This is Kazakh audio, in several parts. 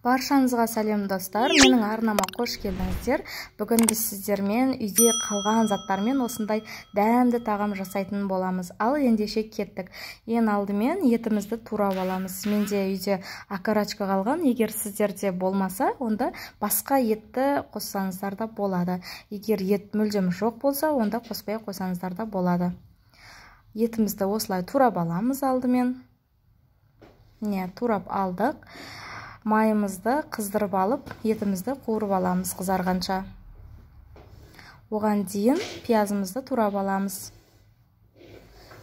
Баршаңызға сәлем достар, менің арнама қош келдіңіздер. Бүгін біз сіздермен үйде қалған заттармен осындай дәмді тағам жасайтын боламыз. Ал ендеше кеттік. Ең алдымен етімізді турап аламыз. Менде үйде окорочка қалған. Егер сіздерде болмаса, онда басқа етті қоссаңыздар да болады. Егер ет мүлдем жоқ болса, онда қоспай қойсаңыздар да болады. Етімізді осылай турап аламыз алдымен. Турап алдық. Майымызды қыздырып алып, етімізді қуырып аламыз қызарғанша. Оған дейін пиязымызды турап аламыз.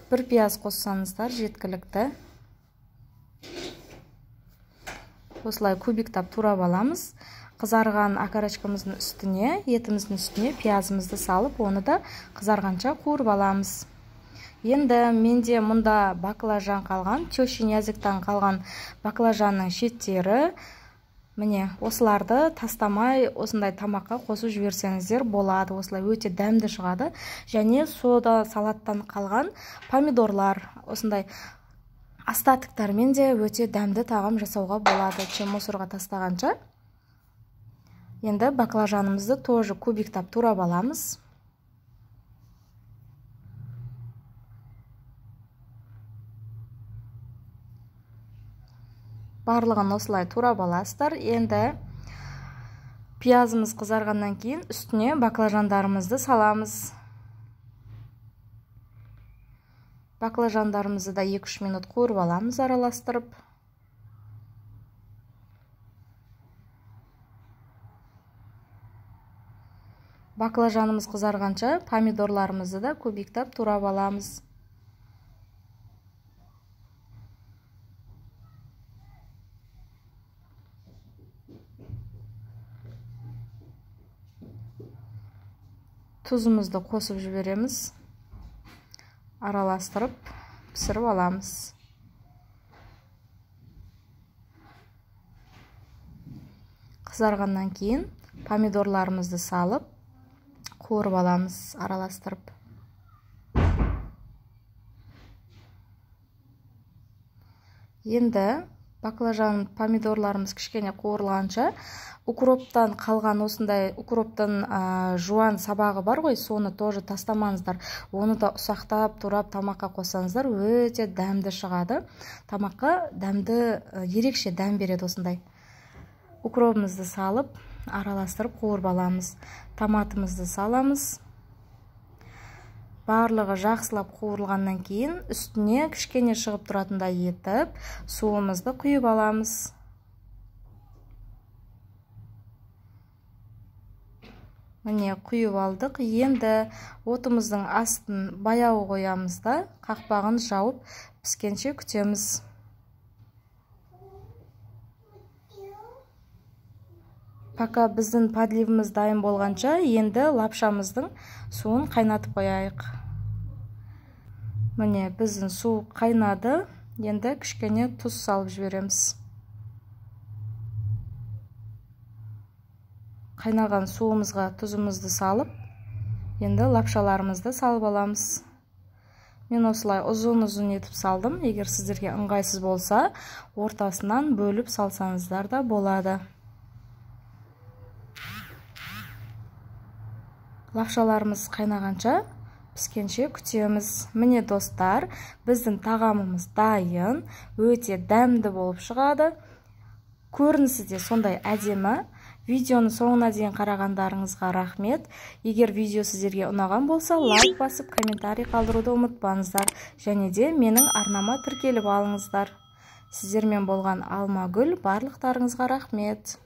Бір пияз қоссаңыздар жеткілікті. Осылай кубиктап турап аламыз. Қызарған окорочкамыздың үстіне, етіміздің үстіне пиязымызды салып, оны да қызарғанша қуырып аламыз. Енді менде мұнда баклажан қалған, тещин языктан қалған баклажанның шеттері. Міне, осыларды тастамай, осындай тамаққа қосып жіберсеңіздер болады. Осылай өте дәмді шығады. Және сода салаттан қалған помидорлар, осындай остатықтармен де өте дәмді тағам жасауға болады. Мусорға тастағанша. Енді баклажанымызды тоже кубиктап турап аламыз. Барлығын осылай турап аласыздар. Енді пиязымыз қызарғаннан кейін үстіне баклажандарымызды саламыз. Баклажандарымызды да 2-3 минут қуырып аламыз араластырып. Баклажанымыз қызарғанша помидорларымызды да кубиктап турап аламыз. Тұзымызды қосып жібереміз. Араластырып, пісіріп аламыз. Қызарғаннан кейін помидорларымызды салып, қуырып аламыз, араластырып. Енді баклажан помидорларымыз кішкене қуырылғанша, укроптан қалған осындай укроптан жуан сабағы бар ғой, соны тоже тастамаңыздар. Оны да ұсақтап, турап тамаққа қоссаңыздар, өте дәмді шығады. Тамаққа дәмді, ерекше дәм береді осындай. Укробымызды салып, араластырып қуырып аламыз. Томатымызды саламыз. Барлығы жақсылап қуырылғаннан кейін үстіне кішкене шығып тұратындай етіп, суымызды құйып аламыз. Міне құйып алдық. Енді отымыздың астын баяу қоямыз да, қақпағын жауып піскенше күтеміз. Пока біздің подливіміз дайын болғанша, енді лапшамыздың суын қайнатып қояйық. Міне біздің су қайнады. Енді кішкене тұз салып жібереміз. Қайнаған суымызға тұзымызды салып, енді лапшаларымызды салып аламыз. Мен осылай ұзын-ұзын етіп салдым. Егер сіздерге ыңғайсыз болса, ортасынан бөліп салсаңыздар да болады. Лапшаларымыз қайнағанша піскенше күтеміз. Міне достар, біздің тағамымыз дайын, өте дәмді болып шығады. Көрінісі де сондай әдемі. Видеоны соңына дейін қарағандарыңызға рахмет. Егер видео сіздерге ұнаған болса, лайк басып, комментарий қалдыруды ұмытпаңыздар. Және де менің арнама тіркеліп алыңыздар. Сіздермен болған Алмагүл, барлықтарыңызға рахмет.